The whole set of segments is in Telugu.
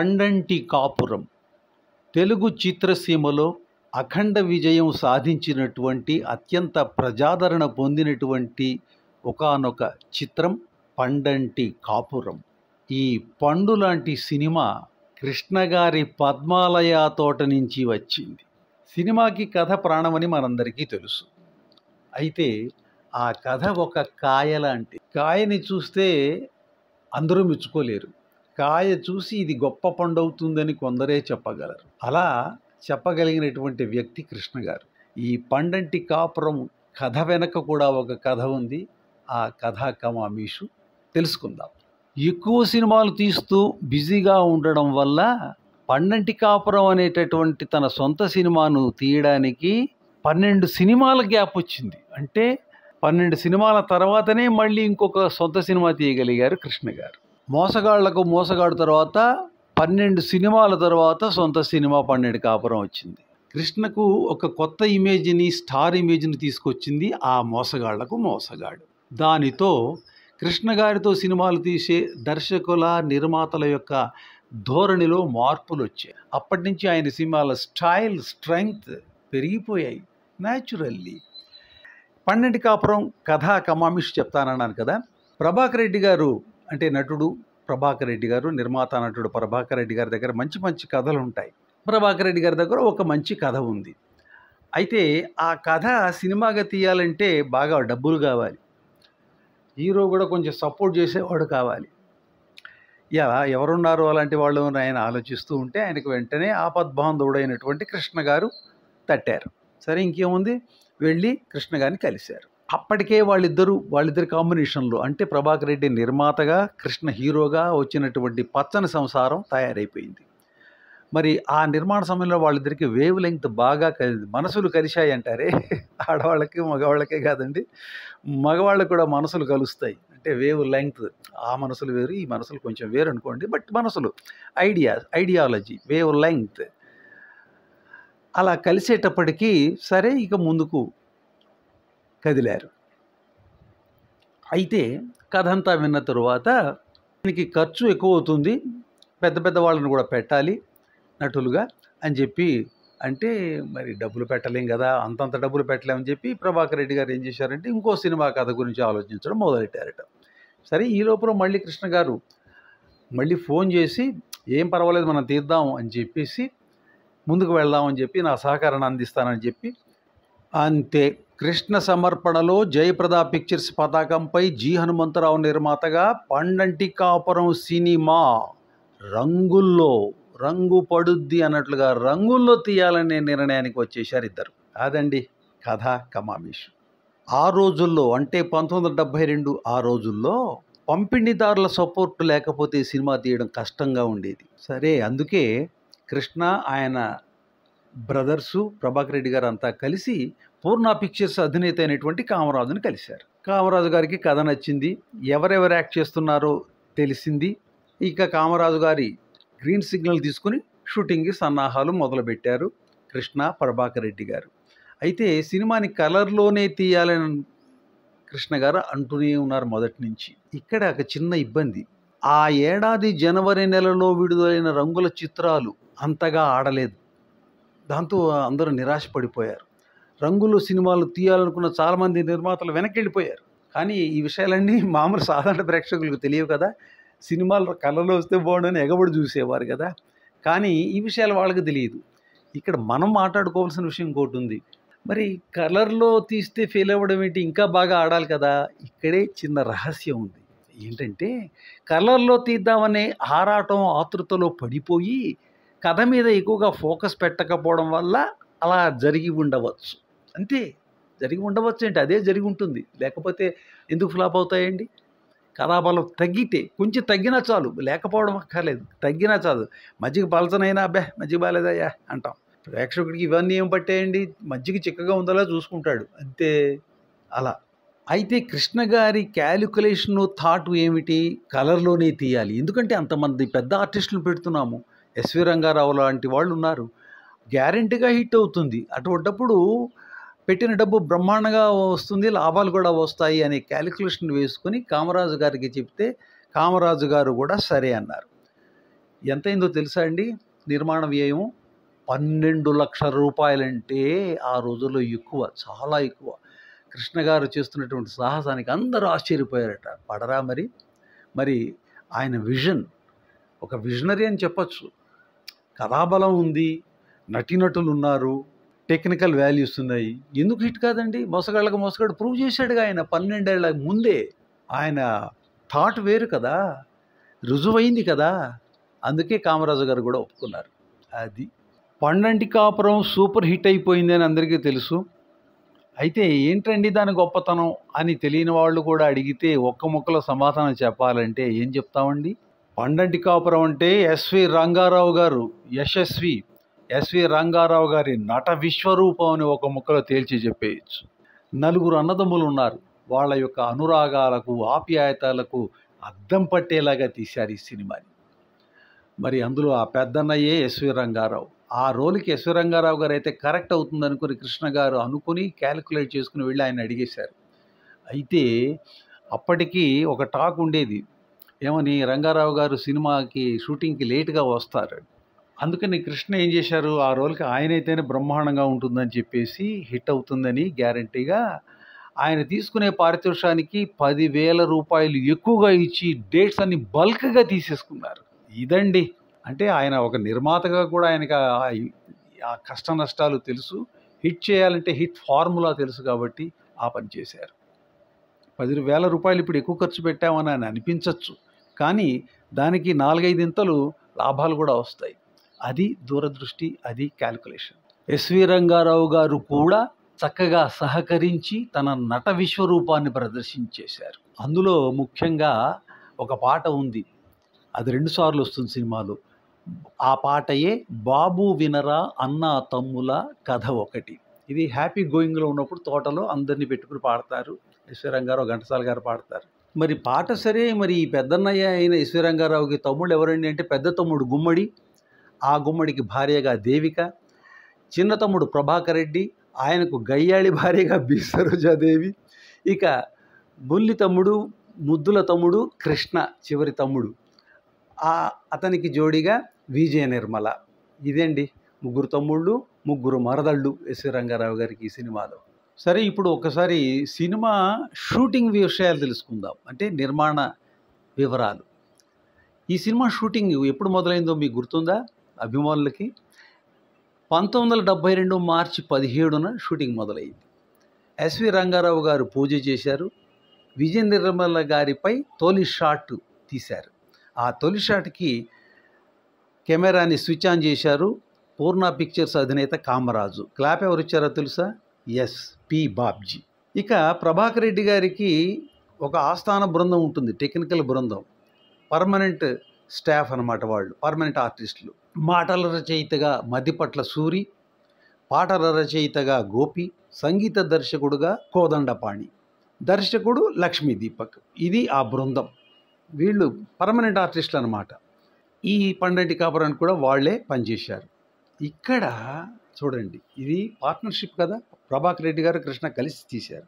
పండంటి కాపురం తెలుగు చిత్రసీమలో అఖండ విజయం సాధించినటువంటి అత్యంత ప్రజాదరణ పొందినటువంటి ఒకానొక చిత్రం పండంటి కాపురం. ఈ పండు లాంటి సినిమా కృష్ణగారి పద్మాలయ తోట నుంచి వచ్చింది. సినిమాకి కథ ప్రాణమని మనందరికీ తెలుసు. అయితే ఆ కథ ఒక కాయ లాంటి. కాయని చూస్తే అందరూ మెచ్చుకోలేరు. కాయ చూసి ఇది గొప్ప పండు అవుతుందని కొందరే చెప్పగలరు. అలా చెప్పగలిగినటువంటి వ్యక్తి కృష్ణ గారు. ఈ పండంటి కాపురం కథ వెనక కూడా ఒక కథ ఉంది. ఆ కథా కమామీషు తెలుసుకుందాం. ఎక్కువ సినిమాలు తీస్తూ బిజీగా ఉండడం వల్ల పండంటి కాపురం అనేటటువంటి తన సొంత సినిమాను తీయడానికి 12 సినిమాల గ్యాప్ వచ్చింది. అంటే 12 సినిమాల తర్వాతనే మళ్ళీ ఇంకొక సొంత సినిమా తీయగలిగారు కృష్ణ గారు. మోసగాళ్లకు మోసగాడు తర్వాత 12 సినిమాల తర్వాత సొంత సినిమా పండంటి కాపురం వచ్చింది. కృష్ణకు ఒక కొత్త ఇమేజ్ని, స్టార్ ఇమేజ్ని తీసుకొచ్చింది ఆ మోసగాళ్లకు మోసగాడు. దానితో కృష్ణ గారితో సినిమాలు తీసే దర్శకుల, నిర్మాతల యొక్క ధోరణిలో మార్పులు వచ్చాయి. అప్పటి నుంచి ఆయన సినిమాల స్టైల్, స్ట్రెంగ్త్ పెరిగిపోయాయి న్యాచురల్లీ. పండంటి కాపురం కథా కమామిష్ చెప్తానన్నాను కదా. ప్రభాకర్ రెడ్డి గారు అంటే నటుడు ప్రభాకర్ రెడ్డి గారు, నిర్మాత నటుడు ప్రభాకర్ రెడ్డి గారి దగ్గర మంచి మంచి కథలు ఉంటాయి. ప్రభాకర్ రెడ్డి గారి దగ్గర ఒక మంచి కథ ఉంది. అయితే ఆ కథ సినిమాగా తీయాలంటే బాగా డబ్బులు కావాలి. హీరో కూడా కొంచెం సపోర్ట్ చేసేవాడు కావాలి. ఇలా ఎవరున్నారో అలాంటి వాళ్ళు ఆయన ఆలోచిస్తూ ఉంటే ఆయనకు వెంటనే ఆపద్బాంధవుడైనటువంటి కృష్ణ గారు తట్టారు. సరే ఇంకేముంది, వెళ్ళి కృష్ణ గారిని కలిశారు. అప్పటికే వాళ్ళిద్దరి కాంబినేషన్లో అంటే ప్రభాకర్ రెడ్డి నిర్మాతగా, కృష్ణ హీరోగా వచ్చినటువంటి పచ్చని సంసారం తయారైపోయింది. మరి ఆ నిర్మాణ సమయంలో వాళ్ళిద్దరికి వేవ్ లెంగ్త్ బాగా మనసులు కలిశాయి అంటారే. ఆడవాళ్ళకి మగవాళ్ళకే కాదండి, మగవాళ్ళకి కూడా మనసులు కలుస్తాయి. అంటే వేవ్ లెంగ్త్, ఆ మనసులు వేరు, ఈ మనసులు కొంచెం వేరు అనుకోండి. బట్ మనసులు ఐడియాలజీ వేవ్ లెంగ్త్ అలా కలిసేటప్పటికీ సరే ఇక ముందుకు కదిలారు. అయితే కథ అంతా విన్న తరువాత దీనికి ఖర్చు ఎక్కువ అవుతుంది, పెద్ద పెద్ద వాళ్ళని కూడా పెట్టాలి నటులుగా అని చెప్పి అంటే మరి డబ్బులు పెట్టలేం కదా, అంతంత డబ్బులు పెట్టలేమని చెప్పి ప్రభాకర్ రెడ్డి గారు ఏం చేశారంటే ఇంకో సినిమా కథ గురించి ఆలోచించడం మొదలెట్టారట. సరే ఈ లోపల మళ్ళీ కృష్ణ గారు మళ్ళీ ఫోన్ చేసి ఏం పర్వాలేదు మనం తీద్దాం అని చెప్పేసి ముందుకు వెళ్దామని చెప్పి నా సహకారాన్ని అందిస్తానని చెప్పి అంతే. కృష్ణ సమర్పణలో జయప్రద పిక్చర్స్ పతాకంపై జి హనుమంతరావు నిర్మాతగా పండంటి కాపురం సినిమా రంగుల్లో రంగు పడుద్ది అన్నట్లుగా రంగుల్లో తీయాలనే నిర్ణయానికి వచ్చేశారు ఇద్దరు. అదండి కథ కమామీష్. ఆ రోజుల్లో అంటే 1972 ఆ రోజుల్లో పంపిణీదారుల సపోర్ట్ లేకపోతే సినిమా తీయడం కష్టంగా ఉండేది. సరే అందుకే కృష్ణ ఆయన బ్రదర్సు ప్రభాకర్ రెడ్డి గారు అంతా కలిసి పూర్ణ పిక్చర్స్ అధినేత అయినటువంటి కామరాజుని కలిశారు. కామరాజు గారికి కథ నచ్చింది, ఎవరెవరు యాక్ట్ చేస్తున్నారో తెలిసింది. ఇక కామరాజు గారి గ్రీన్ సిగ్నల్ తీసుకుని షూటింగ్కి సన్నాహాలు మొదలుపెట్టారు కృష్ణ, ప్రభాకర్ రెడ్డి గారు. అయితే సినిమాని కలర్లోనే తీయాలని కృష్ణ గారు అంటూనే ఉన్నారు మొదటి నుంచి. ఇక్కడ ఒక చిన్న ఇబ్బంది, ఆ ఏడాది జనవరి నెలలో విడుదలైన రంగుల చిత్రాలు అంతగా ఆడలేదు. దాంతో అందరూ నిరాశపడిపోయారు. రంగులు సినిమాలు తీయాలనుకున్న చాలామంది నిర్మాతలు వెనక్కి వెళ్ళిపోయారు. కానీ ఈ విషయాలన్నీ మామూలు సాధారణ ప్రేక్షకులకు తెలియవు కదా. సినిమాలు కళలో వస్తే బాగుండని ఎగబడి చూసేవారు కదా. కానీ ఈ విషయాలు వాళ్ళకి తెలియదు. ఇక్కడ మనం మాట్లాడుకోవాల్సిన విషయం ఇంకోటి ఉంది. మరి కలర్లో తీస్తే ఫెయిల్ అవ్వడం ఏంటి, ఇంకా బాగా ఆడాలి కదా. ఇక్కడే చిన్న రహస్యం ఉంది. ఏంటంటే కలర్లో తీద్దామనే ఆరాటం, ఆతృతలో పడిపోయి కథ మీద ఎక్కువగా ఫోకస్ పెట్టకపోవడం వల్ల అలా జరిగి ఉండవచ్చు. అంతే, జరిగి ఉండవచ్చు ఏంటి, అదే జరిగి ఉంటుంది. లేకపోతే ఎందుకు ఫ్లాప్ అవుతాయండి. కథాబలం తగ్గితే కొంచెం తగ్గినా చాలు, లేకపోవడం అక్కర్లేదు, తగ్గినా చాలు. మజ్జిగ పలచనైనా అబ్బే మజ్జిగ బాలేదయ్యా అంటాం. ప్రేక్షకుడికి ఇవన్నీ ఏం పట్టాయండి, మజ్జిగ చిక్కగా ఉందలా చూసుకుంటాడు అంతే. అలా అయితే కృష్ణ గారి క్యాలిక్యులేషను థాట్ ఏమిటి, కలర్లోనే తీయాలి. ఎందుకంటే అంతమంది పెద్ద ఆర్టిస్టులను పెడుతున్నాము, ఎస్వి రంగారావు లాంటి వాళ్ళు ఉన్నారు, గ్యారెంటీగా హిట్ అవుతుంది. అటువంటప్పుడు పెట్టిన డబ్బు బ్రహ్మాండంగా వస్తుంది, లాభాలు కూడా వస్తాయి అనే క్యాలిక్యులేషన్ వేసుకొని కామరాజు గారికి చెప్తే కామరాజు గారు కూడా సరే అన్నారు. ఎంతైందో తెలుసా అండి నిర్మాణ వ్యయం? 12,00,000 రూపాయలంటే ఆ రోజుల్లో ఎక్కువ, చాలా ఎక్కువ. కృష్ణ గారు చేస్తున్నటువంటి సాహసానికి అందరూ ఆశ్చర్యపోయారట. పడరా మరి? మరి ఆయన విజన్ ఒక విజనరీ అని చెప్పొచ్చు. కథాబలం ఉంది, నటీనటులున్నారు, టెక్నికల్ వాల్యూస్ ఉన్నాయి. ఎందుకు హిట్ కాదండి? మోసగాళ్ళకి మోసగాడు ప్రూవ్ చేశాడుగా ఆయన 12 ఏళ్ల ముందే. ఆయన థాట్ వేరు కదా, రుజువైంది కదా. అందుకే కామరాజు గారు కూడా ఒప్పుకున్నారు. అది పండంటి కాపురం సూపర్ హిట్ అయిపోయింది అని అందరికీ తెలుసు. అయితే ఏంటండి దాని గొప్పతనం అని తెలియని వాళ్ళు కూడా అడిగితే ఒక్క ముక్కలో సమాధానం చెప్పాలంటే ఏం చెప్తామండి? పండంటి కాపురం అంటే ఎస్వి రంగారావు గారు, యశస్వి ఎస్వి రంగారావు గారి నట విశ్వరూపం అని ఒక ముక్కలో తేల్చి చెప్పేయచ్చు. నలుగురు అన్నదమ్ములు ఉన్నారు. వాళ్ళ యొక్క అనురాగాలకు, ఆప్యాయతలకు అద్దం పట్టేలాగా తీశారు ఈ సినిమాని. మరి అందులో ఆ పెద్దన్నయ్యే ఎస్వి రంగారావు. ఆ రోల్కి ఎస్వి రంగారావు గారు అయితే కరెక్ట్ అవుతుంది అనుకుని కృష్ణ గారు అనుకుని క్యాలిక్యులేట్ చేసుకుని వెళ్ళి ఆయన అడిగేశారు. అయితే అప్పటికి ఒక టాక్ ఉండేది, ఏమని, రంగారావు గారు సినిమాకి షూటింగ్కి లేట్గా వస్తారు. అందుకని కృష్ణ ఏం చేశారు, ఆ రోల్కి ఆయనైతేనే బ్రహ్మాండంగా ఉంటుందని చెప్పేసి హిట్ అవుతుందని గ్యారంటీగా ఆయన తీసుకునే పారితోషానికి 10,000 రూపాయలు ఎక్కువగా ఇచ్చి డేట్స్ అన్ని బల్క్గా తీసేసుకున్నారు. ఇదండి, అంటే ఆయన ఒక నిర్మాతగా కూడా ఆయనకి ఆ కష్ట నష్టాలు తెలుసు. హిట్ చేయాలంటే హిట్ ఫార్ములా తెలుసు కాబట్టి ఆ పని చేశారు. 10,000 రూపాయలు ఇప్పుడు ఎక్కువ ఖర్చు పెట్టామని అని అనిపించవచ్చు, కానీ దానికి 4-5 ఇంతలు లాభాలు కూడా వస్తాయి. అది దూరదృష్టి, అది క్యాల్కులేషన్. ఎస్వి రంగారావు గారు కూడా చక్కగా సహకరించి తన నట విశ్వరూపాన్ని ప్రదర్శించేశారు. అందులో ముఖ్యంగా ఒక పాట ఉంది, అది 2 సార్లు వస్తుంది సినిమాలో. ఆ పాటయే బాబు వినరా అన్న తమ్ముల కథ ఒకటి. ఇది హ్యాపీ గోయింగ్లో ఉన్నప్పుడు తోటలో అందరినీ పెట్టుకుని పాడతారు. ఎస్వి రంగారావు, ఘంటసాల గారు పాడతారు. మరి పాట సరే, మరి ఈ పెద్దన్నయ్య అయిన ఎస్వి రంగారావుకి తమ్ముడు ఎవరండి అంటే, పెద్ద తమ్ముడు గుమ్మడి, ఆ గుమ్మడికి భార్యగా దేవిక, చిన్న తమ్ముడు ప్రభాకర్ రెడ్డి, ఆయనకు గయ్యాళి భార్యగా బి సరోజాదేవి, ఇక బుల్లి తమ్ముడు, ముద్దుల తమ్ముడు కృష్ణ, చివరి తమ్ముడు, అతనికి జోడిగా విజయ నిర్మల. ఇదేండి, 3 తమ్ముళ్ళు, 3 మరదళ్ళు ఎస్వి రంగారావు గారికి ఈ సినిమాలో. సరే, ఇప్పుడు ఒకసారి సినిమా షూటింగ్ విషయాలు తెలుసుకుందాం, అంటే నిర్మాణ వివరాలు. ఈ సినిమా షూటింగ్ ఎప్పుడు మొదలైందో మీకు గుర్తుందా అభిమానులకి? 1972 మార్చి 17న షూటింగ్ మొదలైంది. ఎస్వి రంగారావు గారు పూజ చేశారు. విజయ నిర్మల గారిపై తొలి షాట్ తీశారు. ఆ తొలి షాట్కి కెమెరాని స్విచ్ ఆన్ చేశారు పూర్ణ పిక్చర్స్ అధినేత కామరాజు. క్లాప్ ఎవరు ఇచ్చారో తెలుసా? పి బాబ్జీ. ఇక ప్రభాకర్ రెడ్డి గారికి ఒక ఆస్థాన బృందం ఉంటుంది, టెక్నికల్ బృందం, పర్మనెంట్ స్టాఫ్ అన్నమాట. వాళ్ళు పర్మనెంట్ ఆర్టిస్టులు. మాటల రచయితగా మద్దిపట్ల సూరి, పాటల రచయితగా గోపి, సంగీత దర్శకుడుగా కోదండపాణి, దర్శకుడు లక్ష్మీ దీపక్. ఇది ఆ బృందం. వీళ్ళు పర్మనెంట్ ఆర్టిస్టులు అన్నమాట. ఈ పండంటి కాపురానికి కూడా వాళ్ళే పనిచేశారు. ఇక్కడ చూడండి, ఇది పార్ట్నర్షిప్ కదా, ప్రభాకర్ రెడ్డి గారు కృష్ణ కలిసి తీశారు.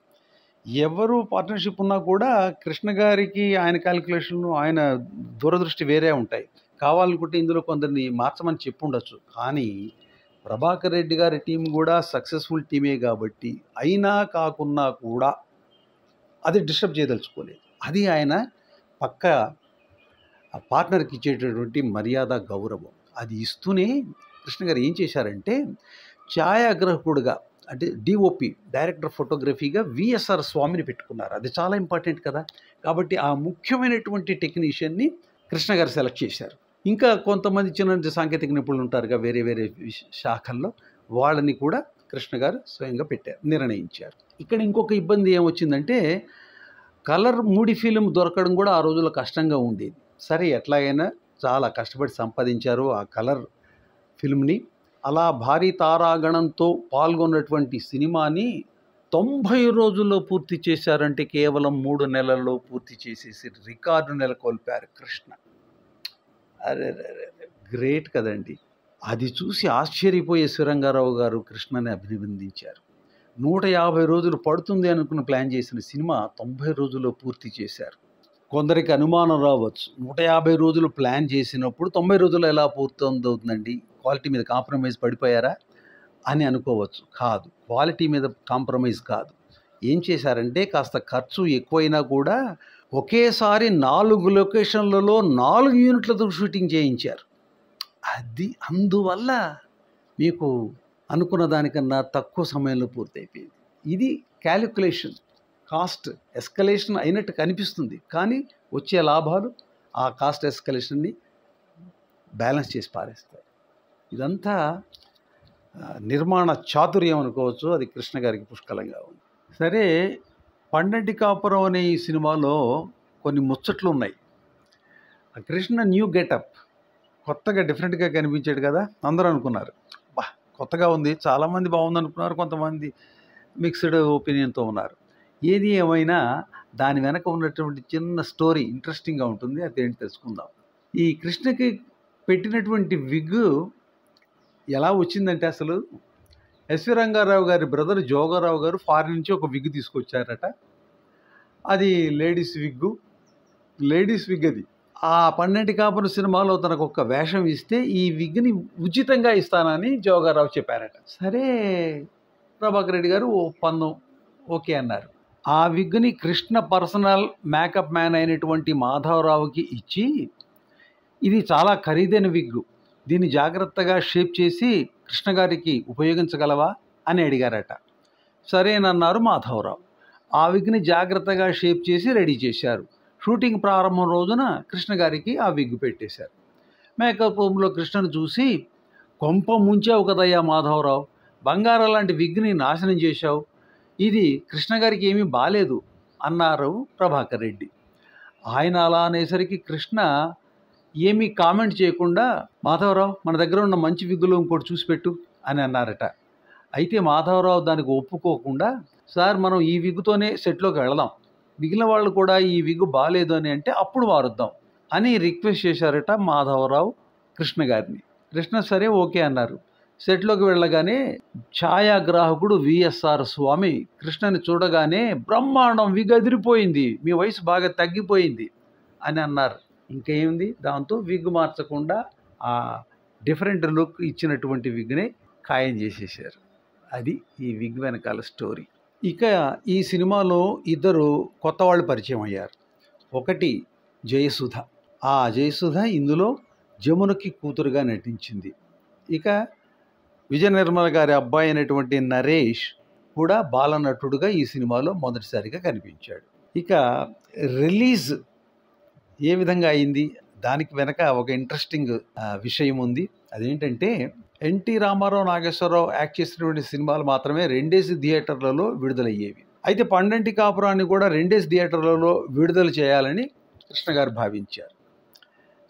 ఎవరు పార్ట్నర్షిప్ ఉన్నా కూడా కృష్ణ గారికి ఆయన క్యాలిక్యులేషన్లు, ఆయన దూరదృష్టి వేరే ఉంటాయి. కావాలనుకుంటే ఇందులో కొందరిని మార్చమని చెప్పుండొచ్చు, కానీ ప్రభాకర్ రెడ్డి గారి టీం కూడా సక్సెస్ఫుల్ టీమే కాబట్టి అయినా కాకున్నా కూడా అది డిస్టర్బ్ చేయదలుచుకోలేదు. అది ఆయన పక్క పార్ట్నర్కి ఇచ్చేటటువంటి మర్యాద, గౌరవం. అది ఇస్తూనే కృష్ణ గారు ఏం చేశారంటే, ఛాయాగ్రాహకుడుగా అంటే డిఓపి, డైరెక్టర్ ఫోటోగ్రఫీగా విఎస్ఆర్ స్వామిని పెట్టుకున్నారు. అది చాలా ఇంపార్టెంట్ కదా. కాబట్టి ఆ ముఖ్యమైనటువంటి టెక్నీషియన్ని కృష్ణ గారు సెలెక్ట్ చేశారు. ఇంకా కొంతమంది చిన్న సాంకేతిక నిపుణులు ఉంటారుగా వేరే వేరే శాఖల్లో, వాళ్ళని కూడా కృష్ణ గారు స్వయంగా నిర్ణయించారు. ఇక్కడ ఇంకొక ఇబ్బంది ఏమొచ్చిందంటే, కలర్ మూడి ఫిలిం దొరకడం కూడా ఆ రోజుల్లో కష్టంగా ఉండేది. సరే, ఎట్లాగైనా చాలా కష్టపడి సంపాదించారు ఆ కలర్ ఫిల్మ్ని. అలా భారీ తారాగణంతో పాల్గొన్నటువంటి సినిమాని 90 రోజుల్లో పూర్తి చేశారంటే కేవలం 3 నెలల్లో పూర్తి చేసేసి రికార్డు నెలకొల్పారు కృష్ణ. అరే, గ్రేట్ కదండి. అది చూసి ఆశ్చర్యపోయే రంగారావు గారు కృష్ణని అభినందించారు. 150 రోజులు పడుతుంది అనుకుని ప్లాన్ చేసిన సినిమా 90 రోజుల్లో పూర్తి చేశారు. కొందరికి అనుమానం రావచ్చు, 150 రోజులు ప్లాన్ చేసినప్పుడు 90 రోజుల్లో ఎలా పూర్తవుతుందండి, క్వాలిటీ మీద కాంప్రమైజ్ పడిపోయారా అని అనుకోవచ్చు. కాదు, క్వాలిటీ మీద కాంప్రమైజ్ కాదు. ఏం చేశారంటే కాస్త ఖర్చు ఎక్కువైనా కూడా ఒకేసారి 4 లొకేషన్లలో 4 యూనిట్లతో షూటింగ్ చేయించారు. అది అందువల్ల మీకు అనుకున్న దానికన్నా తక్కువ సమయంలో పూర్తయిపోయింది. ఇది క్యాలిక్యులేషన్. కాస్ట్ ఎస్కలేషన్ అయినట్టు కనిపిస్తుంది, కానీ వచ్చే లాభాలు ఆ కాస్ట్ ఎస్కలేషన్ని బ్యాలెన్స్ చేసి పారేస్తాయి. ఇదంతా నిర్మాణ చాతుర్యం అనుకోవచ్చు. అది కృష్ణ గారికి పుష్కలంగా ఉంది. సరే, పండంటి కాపురం అనే ఈ సినిమాలో కొన్ని ముచ్చట్లు ఉన్నాయి. కృష్ణ న్యూ గెటప్, కొత్తగా డిఫరెంట్గా కనిపించాడు కదా, అందరూ అనుకున్నారు బా కొత్తగా ఉంది, చాలామంది బాగుంది అనుకున్నారు, కొంతమంది మిక్స్డ్ ఒపీనియన్తో ఉన్నారు. ఏది ఏమైనా దాని వెనక ఉన్నటువంటి చిన్న స్టోరీ ఇంట్రెస్టింగ్గా ఉంటుంది. అదేంటి తెలుసుకుందాం. ఈ కృష్ణకి పెట్టినటువంటి విగ్ ఎలా వచ్చిందంటే, అసలు ఎస్వి రంగారావు గారి బ్రదర్ జోగారావు గారు ఫారిన్ నుంచి ఒక విగ్ తీసుకొచ్చారట. అది లేడీస్ విగ్ అది. ఆ పండంటి కాపురం సినిమాలో తనకు ఒక వేషం ఇస్తే ఈ విగ్ని ఉచితంగా ఇస్తానని జోగారావు చెప్పారట. సరే, ప్రభాకర్ రెడ్డి గారు ఒప్పందం ఓకే అన్నారు. ఆ విగ్ని కృష్ణ పర్సనల్ మేకప్ మ్యాన్ అయినటువంటి మాధవరావుకి ఇచ్చి, ఇది చాలా ఖరీదైన విగ్, దీన్ని జాగ్రత్తగా షేప్ చేసి కృష్ణ గారికి ఉపయోగించగలవా అని అడిగారట. సరేనన్నారు మాధవరావు. ఆ విగ్ని జాగ్రత్తగా షేప్ చేసి రెడీ చేశారు. షూటింగ్ ప్రారంభం రోజున కృష్ణ గారికి ఆ విగ్ పెట్టేశారు. మేకప్ రూమ్లో కృష్ణను చూసి, కొంప ముంచావు కదయ్యా మాధవరావు, బంగారం లాంటి విగ్ని నాశనం చేశావు, ఇది కృష్ణ గారికి ఏమీ బాలేదు అన్నారు ప్రభాకర్ రెడ్డి. ఆయన అలా అనేసరికి కృష్ణ ఏమీ కామెంట్ చేయకుండా, మాధవరావు మన దగ్గర ఉన్న మంచి విగ్గులు ఇంకోటి చూసిపెట్టు అని అన్నారట. అయితే మాధవరావు దానికి ఒప్పుకోకుండా, సార్ మనం ఈ విగ్గుతోనే సెట్లోకి వెళదాం, మిగిలిన వాళ్ళు కూడా ఈ విగ్గు బాగాలేదు అని అంటే అప్పుడు మారుద్దాం అని రిక్వెస్ట్ చేశారట మాధవరావు కృష్ణ గారిని. కృష్ణ సరే ఓకే అన్నారు. సెట్లోకి వెళ్ళగానే ఛాయాగ్రాహకుడు విఎస్ఆర్ స్వామి కృష్ణని చూడగానే, బ్రహ్మాండం, విగ్ అదిరిపోయింది, మీ వయసు బాగా తగ్గిపోయింది అని అన్నారు. ఇంకేముంది, దాంతో విగ్ మార్చకుండా ఆ డిఫరెంట్ లుక్ ఇచ్చినటువంటి విగ్నే ఖాయం చేసేసారు. అది ఈ విగ్ వెనకాల స్టోరీ. ఇక ఈ సినిమాలో ఇద్దరు కొత్త వాళ్ళు పరిచయం అయ్యారు. ఒకటి జయసుధ. ఆ జయసుధ ఇందులో జమునకి కూతురుగా నటించింది. ఇక విజయ నిర్మల గారి అబ్బాయి అయినటువంటి నరేష్ కూడా బాలనటుడుగా ఈ సినిమాలో మొదటిసారిగా కనిపించాడు. ఇక రిలీజ్ ఏ విధంగా అయింది, దానికి వెనక ఒక ఇంట్రెస్టింగ్ విషయం ఉంది. అదేంటంటే, ఎన్టీ రామారావు, నాగేశ్వరరావు యాక్ట్ చేసినటువంటి సినిమాలు మాత్రమే 2 థియేటర్లలో విడుదలయ్యేవి. అయితే పండంటి కాపురాన్ని కూడా 2 థియేటర్లలో విడుదల చేయాలని కృష్ణ గారు భావించారు.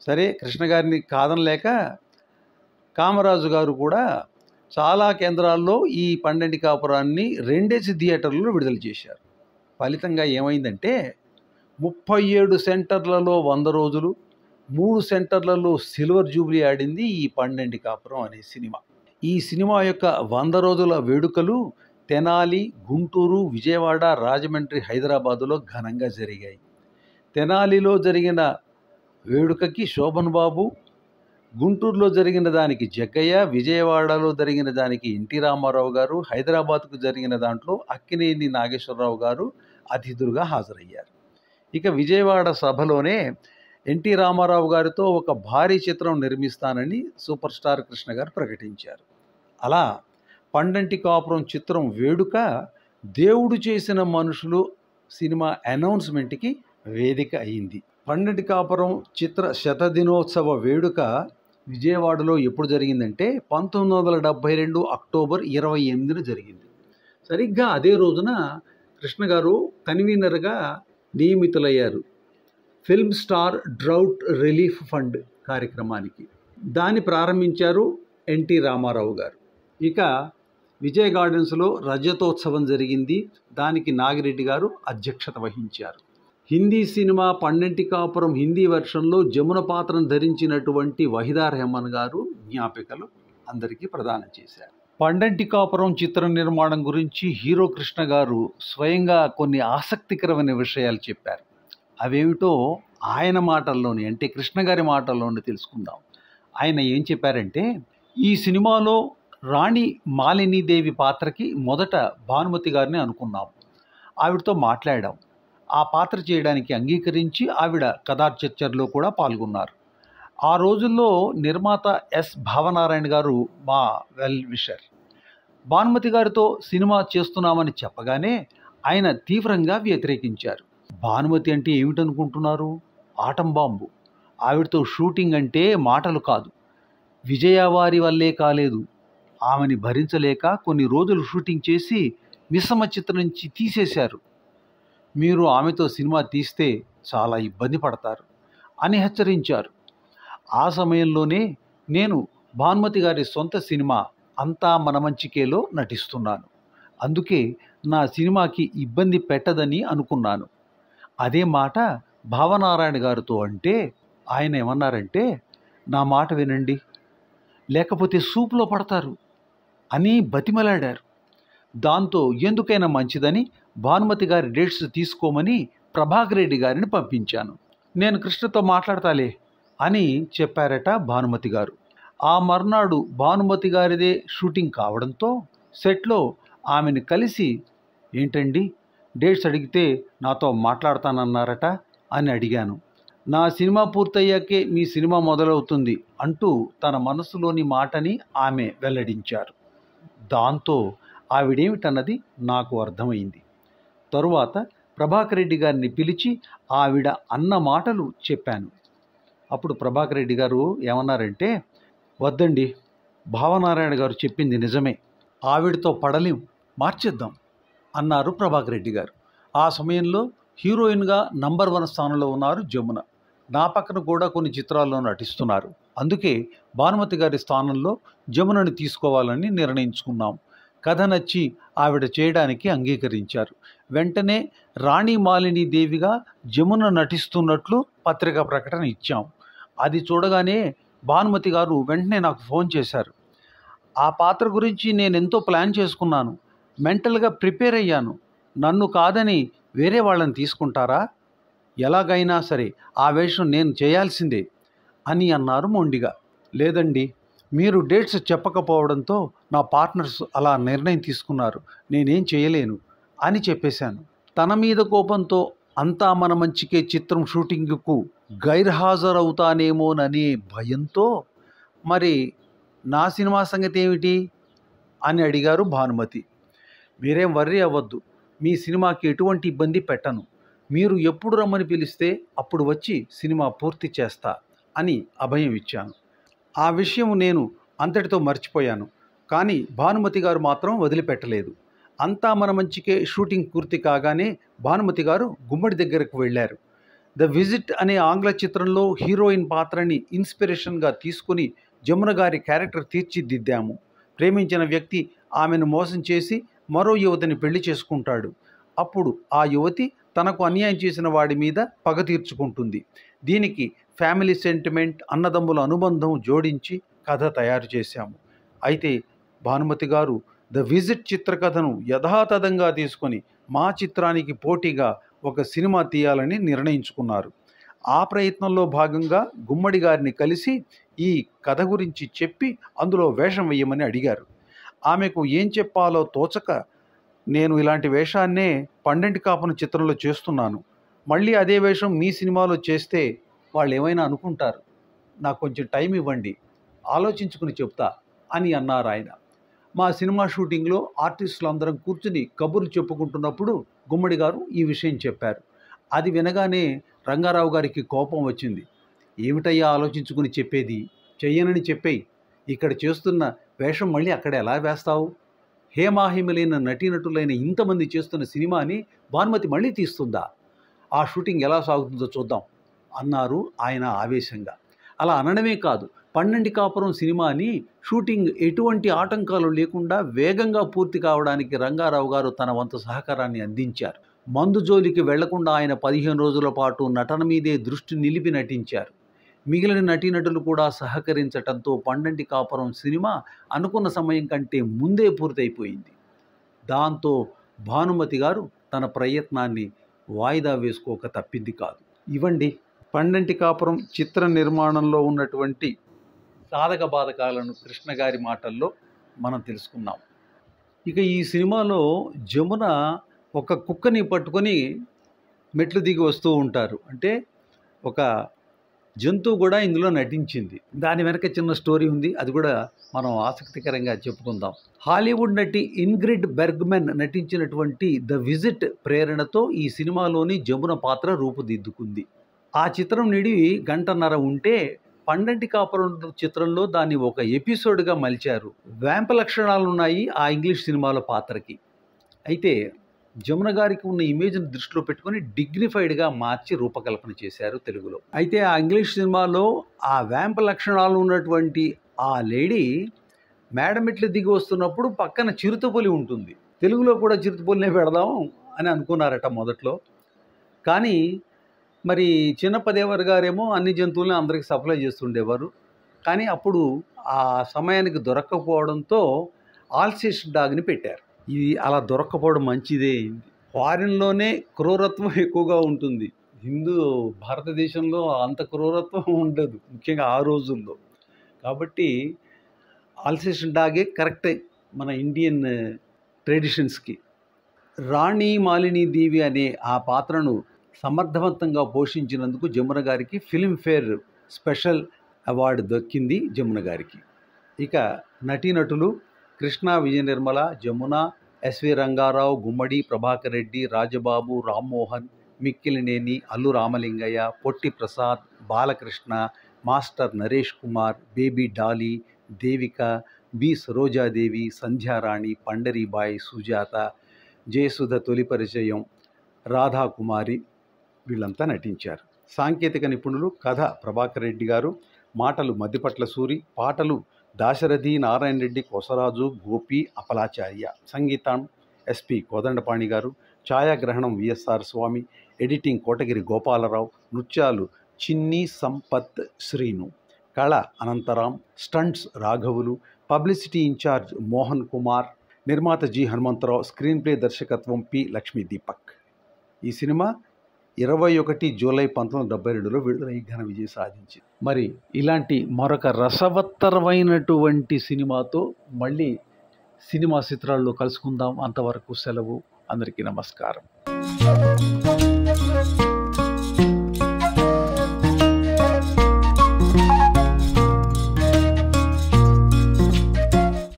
సరే, కృష్ణ గారిని కాదనలేక కామరాజు గారు కూడా చాలా కేంద్రాల్లో ఈ పండంటి కాపురాన్ని 2 థియేటర్లలో విడుదల చేశారు. ఫలితంగా ఏమైందంటే 37 సెంటర్లలో 100 రోజులు, 3 సెంటర్లలో సిల్వర్ జూబ్లీ ఆడింది ఈ పండంటి కాపురం అనే సినిమా. ఈ సినిమా యొక్క 100 రోజుల వేడుకలు తెనాలి, గుంటూరు, విజయవాడ, రాజమండ్రి, హైదరాబాదులో ఘనంగా జరిగాయి. తెనాలిలో జరిగిన వేడుకకి శోభన్ బాబు, గుంటూరులో జరిగిన దానికి జగ్గయ్య, విజయవాడలో జరిగిన దానికి ఎన్టీ రామారావు గారు, హైదరాబాద్కు జరిగిన దాంట్లో అక్కినేని నాగేశ్వరరావు గారు అతిథులుగా హాజరయ్యారు. ఇక విజయవాడ సభలోనే ఎన్టీ రామారావు గారితో ఒక భారీ చిత్రం నిర్మిస్తానని సూపర్ స్టార్ కృష్ణ గారు ప్రకటించారు. అలా పండంటి కాపురం చిత్రం వేడుక దేవుడు చేసిన మనుషులు సినిమా అనౌన్స్మెంట్కి వేదిక అయింది. పండంటి కాపురం చిత్ర శతదినోత్సవ వేడుక విజయవాడలో ఎప్పుడు జరిగిందంటే 1972 అక్టోబర్ 28న జరిగింది. సరిగ్గా అదే రోజున కృష్ణ గారు కన్వీనర్గా నియమితులయ్యారు film star drought relief fund కార్యక్రమానికి. దాన్ని ప్రారంభించారు ఎన్టీ రామారావు గారు. ఇక విజయ్ గార్డెన్స్లో రజతోత్సవం జరిగింది. దానికి నాగిరెడ్డి గారు అధ్యక్షత వహించారు. హిందీ సినిమా పండంటి కాపురం హిందీ వెర్షన్లో జమున పాత్రను ధరించినటువంటి వహీదా రెహమాన్ గారు జ్ఞాపికలు అందరికీ ప్రదానం చేశారు. పండంటి కాపురం చిత్ర నిర్మాణం గురించి హీరో కృష్ణ గారు స్వయంగా కొన్ని ఆసక్తికరమైన విషయాలు చెప్పారు. అవేమిటో ఆయన మాటల్లోని, అంటే కృష్ణ గారి మాటల్లోని తెలుసుకుందాం. ఆయన ఏం చెప్పారంటే, ఈ సినిమాలో రాణి మాలినీదేవి పాత్రకి మొదట భానుమతి గారిని అనుకున్నాం. ఆవిడతో మాట్లాడాం. ఆ పాత్ర చేయడానికి అంగీకరించి ఆవిడ కథా చర్చల్లో కూడా పాల్గొన్నారు. ఆ రోజుల్లో నిర్మాత ఎస్ భావనారాయణ గారు మా వెల్ విషర్. భానుమతి గారితో సినిమా చేస్తున్నామని చెప్పగానే ఆయన తీవ్రంగా వ్యతిరేకించారు. భానుమతి అంటే ఏమిటనుకుంటున్నారు? Atom bomb. ఆవిడతో షూటింగ్ అంటే మాటలు కాదు. విజయవారి వల్లే కాలేదు. ఆమెని భరించలేక కొన్ని రోజులు షూటింగ్ చేసి మిశ్రమ చిత్రం నుంచి తీసేశారు. మీరు ఆమెతో సినిమా తీస్తే చాలా ఇబ్బంది పడతారు అని హెచ్చరించారు. ఆ సమయంలోనే నేను భానుమతి గారి సొంత సినిమా అంతా మన మంచికేలో నటిస్తున్నాను. అందుకే నా సినిమాకి ఇబ్బంది పెట్టదని అనుకున్నాను. అదే మాట భావనారాయణ గారితో అంటే ఆయన ఏమన్నారంటే, నా మాట వినండి, లేకపోతే సూపులో పడతారు అని బతిమలాడారు. దాంతో ఎందుకైనా మంచిదని భానుమతి గారి డేట్స్ తీసుకోమని ప్రభాకర్ రెడ్డి గారిని పంపించాను. నేను కృష్ణతో మాట్లాడతాలే అని చెప్పారట భానుమతి గారు. ఆ మర్నాడు భానుమతి గారిదే షూటింగ్ కావడంతో సెట్లో ఆమెను కలిసి, ఏంటండి డేట్స్ అడిగితే నాతో మాట్లాడతానన్నారట అని అడిగాను. నా సినిమా పూర్తయ్యాకే మీ సినిమా మొదలవుతుంది అంటూ తన మనసులోని మాటని ఆమె వెల్లడించారు. దాంతో ఆవిడేమిటన్నది నాకు అర్థమైంది. తరువాత ప్రభాకర్ రెడ్డి గారిని పిలిచి ఆవిడ అన్న మాటలు చెప్పాను. అప్పుడు ప్రభాకర్ రెడ్డి గారు ఏమన్నారంటే, వద్దండి, భావనారాయణ గారు చెప్పింది నిజమే, ఆవిడతో పడలేం, మార్చేద్దాం అన్నారు ప్రభాకర్ రెడ్డి గారు. ఆ సమయంలో హీరోయిన్గా నంబర్ 1 స్థానంలో ఉన్నారు జమున. నా పక్కన కూడా కొన్ని చిత్రాల్లో నటిస్తున్నారు. అందుకే భానుమతి గారి స్థానంలో జమునని తీసుకోవాలని నిర్ణయించుకున్నాం. కథ నచ్చి ఆవిడ చేయడానికి అంగీకరించారు. వెంటనే రాణి మాలిని దేవిగా జమున నటిస్తున్నట్లు పత్రికా ప్రకటన ఇచ్చాం. అది చూడగానే భానుమతి గారు వెంటనే నాకు ఫోన్ చేశారు. ఆ పాత్ర గురించి నేను ఎంతో ప్లాన్ చేసుకున్నాను, మెంటల్గా ప్రిపేర్ అయ్యాను. నన్ను కాదని వేరే వాళ్ళని తీసుకుంటారా? ఎలాగైనా సరే ఆ వేషం నేను చేయాల్సిందే అని అన్నారు మొండిగా. లేదండి, మీరు డేట్స్ చెప్పకపోవడంతో నా పార్ట్నర్స్ అలా నిర్ణయం తీసుకున్నారు, నేనేం చేయలేను అని చెప్పేశాను. తన మీద కోపంతో అంతా మన మంచికే చిత్రం షూటింగ్కు గైర్హాజరవుతానేమోననే భయంతో, మరి నా సినిమా సంగతి ఏమిటి అని అడిగారు భానుమతి. మీరేం వర్రీ అవ్వద్దు, మీ సినిమాకి ఎటువంటి ఇబ్బంది పెట్టను. మీరు ఎప్పుడు రమ్మని పిలిస్తే అప్పుడు వచ్చి సినిమా పూర్తి చేస్తా అని అభయం ఇచ్చాను. ఆ విషయం నేను అంతటితో మర్చిపోయాను. కానీ భానుమతి గారు మాత్రం వదిలిపెట్టలేదు. అంతా మన మంచికే షూటింగ్ పూర్తి కాగానే భానుమతి గారు గుమ్మడి దగ్గరకు వెళ్ళారు. ద విజిట్ అనే ఆంగ్ల చిత్రంలో హీరోయిన్ పాత్రని ఇన్స్పిరేషన్గా తీసుకుని జమున గారి క్యారెక్టర్ తీర్చిదిద్దాము. ప్రేమించిన వ్యక్తి ఆమెను మోసం చేసి మరో యువతిని పెళ్లి చేసుకుంటాడు. అప్పుడు ఆ యువతి తనకు అన్యాయం చేసిన వాడి మీద పగ తీర్చుకుంటుంది. దీనికి ఫ్యామిలీ సెంటిమెంట్, అన్నదమ్ముల అనుబంధం జోడించి కథ తయారు చేశాము. అయితే భానుమతి గారు ద విజిట్ చిత్రకథను యథాతథంగా తీసుకొని మా చిత్రానికి పోటీగా ఒక సినిమా తీయాలని నిర్ణయించుకున్నారు. ఆ ప్రయత్నంలో భాగంగా గుమ్మడి గారిని కలిసి ఈ కథ గురించి చెప్పి అందులో వేషం వేయమని అడిగారు. ఆమెకు ఏం చెప్పాలో తోచక, నేను ఇలాంటి వేషాన్నే పండంటి కాపును చిత్రంలో చేస్తున్నాను, మళ్ళీ అదే వేషం మీ సినిమాలో చేస్తే వాళ్ళు ఏమైనా అనుకుంటారు, నాకు కొంచెం టైం ఇవ్వండి, ఆలోచించుకుని చెప్తా అని అన్నారు ఆయన. మా సినిమా షూటింగ్లో ఆర్టిస్టులు అందరం కూర్చుని కబుర్లు చెప్పుకుంటున్నప్పుడు గుమ్మడి గారు ఈ విషయం చెప్పారు. అది వినగానే రంగారావు గారికి కోపం వచ్చింది. ఏమిటయ్యా ఆలోచించుకుని చెప్పేది, చెయ్యనని చెప్పేయి, ఇక్కడ చేస్తున్న వేషం మళ్ళీ అక్కడ ఎలా వేస్తావు? హేమాహిమలైన నటీనటులైన ఇంతమంది చేస్తున్న సినిమాని భానుమతి మళ్ళీ తీస్తుందా? ఆ షూటింగ్ ఎలా సాగుతుందో చూద్దాం అన్నారు ఆయన ఆవేశంగా. అలా అనడమే కాదు, పండంటి కాపురం సినిమాని షూటింగ్ ఎటువంటి ఆటంకాలు లేకుండా వేగంగా పూర్తి కావడానికి రంగారావు గారు తన వంతు సహకారాన్ని అందించారు. మందు జోలికి వెళ్లకుండా ఆయన 15 రోజుల పాటు నటన మీదే దృష్టి నిలిపి నటించారు. మిగిలిన నటీనటులు కూడా సహకరించటంతో పండంటి కాపురం సినిమా అనుకున్న సమయం కంటే ముందే పూర్తయిపోయింది. దాంతో భానుమతి గారు తన ప్రయత్నాన్ని వాయిదా వేసుకోక తప్పింది కాదు. ఇవండి పండంటి కాపురం చిత్ర నిర్మాణంలో ఉన్నటువంటి సాధక బాధకాలను కృష్ణ గారి మాటల్లో మనం తెలుసుకున్నాం. ఇక ఈ సినిమాలో జమున ఒక కుక్కని పట్టుకొని మెట్లు దిగి వస్తూ ఉంటారు. అంటే ఒక జంతువు కూడా ఇందులో నటించింది. దాని వెనక చిన్న స్టోరీ ఉంది, అది కూడా మనం ఆసక్తికరంగా చెప్పుకుందాం. హాలీవుడ్ నటి ఇంగ్రిడ్ బెర్గ్మెన్ నటించినటువంటి ద విజిట్ ప్రేరణతో ఈ సినిమాలోని జమున పాత్ర రూపుదిద్దుకుంది. ఆ చిత్రం నిడివి గంటన్నర ఉంటే పండంటి కాపురం చిత్రంలో దాన్ని ఒక ఎపిసోడ్గా మలిచారు. వ్యాంప లక్షణాలు ఉన్నాయి ఆ ఇంగ్లీష్ సినిమాలో పాత్రకి. అయితే జమున గారికి ఉన్న ఇమేజ్ని దృష్టిలో పెట్టుకొని డిగ్నిఫైడ్గా మార్చి రూపకల్పన చేశారు తెలుగులో. అయితే ఆ ఇంగ్లీష్ సినిమాలో ఆ వ్యాంప లక్షణాలు ఉన్నటువంటి ఆ లేడీ మేడమెట్లు దిగి వస్తున్నప్పుడు పక్కన చిరుతపులి ఉంటుంది. తెలుగులో కూడా చిరుతపులినే పెడదాం అని అనుకున్నారట మొదట్లో. కానీ మరి చిన్నపదేవర్ గారేమో అన్ని జంతువులను అందరికీ సప్లై చేస్తుండేవారు. కానీ అప్పుడు ఆ సమయానికి దొరక్కపోవడంతో ఆల్సేస్ డాగ్ని పెట్టారు. ఇది అలా దొరక్కపోవడం మంచిదే. ఫారిన్లోనే క్రూరత్వం ఎక్కువగా ఉంటుంది, భారతదేశంలో అంత క్రూరత్వం ఉండదు, ముఖ్యంగా ఆ రోజుల్లో. కాబట్టి ఆల్సేస్ డాగే కరెక్ట్ మన ఇండియన్ ట్రెడిషన్స్కి. రాణి మాలిని దేవి అనే ఆ పాత్రను సమర్థవంతంగా పోషించినందుకు జమున గారికి ఫిల్మ్ఫేర్ స్పెషల్ అవార్డు దక్కింది జమున గారికి. ఇక నటీనటులు Krishna Vijaya Nirmala, Jamuna, S V Rangarao, Gummadi Prabhakar Reddy, Rajababu, Rammohan, Mikkilineni, Allu Ramalingaiah, Potti Prasad, Balakrishna, master Naresh Kumar, baby Dolly, Devika, B Sarojadevi, Sandhyarani, Pandaribai, Sujatha, Jayasudha తొలి పరిచయం, రాధాకుమారి వీళ్ళంతా నటించారు. సాంకేతిక నిపుణులు కథ ప్రభాకర్ రెడ్డి గారు, మాటలు మద్దిపట్ల సూరి, పాటలు దాశరథి, నారాయణ రెడ్డి, కొసరాజు, గోపి, అపలాచార్య, సంగీతం ఎస్పి కోదండపాణి గారు, ఛాయాగ్రహణం విఎస్ఆర్ స్వామి, ఎడిటింగ్ కోటగిరి గోపాలరావు, నృత్యాలు చిన్ని సంపత్ శ్రీను, కళ అనంతరాం, స్టంట్స్ రాఘవులు, పబ్లిసిటీ ఇన్ఛార్జ్ మోహన్ కుమార్, నిర్మాత జి హనుమంతరావు, స్క్రీన్ ప్లే దర్శకత్వం పి లక్ష్మీ దీపక్. ఈ సినిమా 21 జూలై 1972లో విడుదలై ఘన విజయం సాధించింది. మరి ఇలాంటి మరొక రసవత్తరమైనటువంటి సినిమాతో మళ్ళీ సినిమా చిత్రాల్లో కలుసుకుందాం. అంతవరకు సెలవు. అందరికీ నమస్కారం.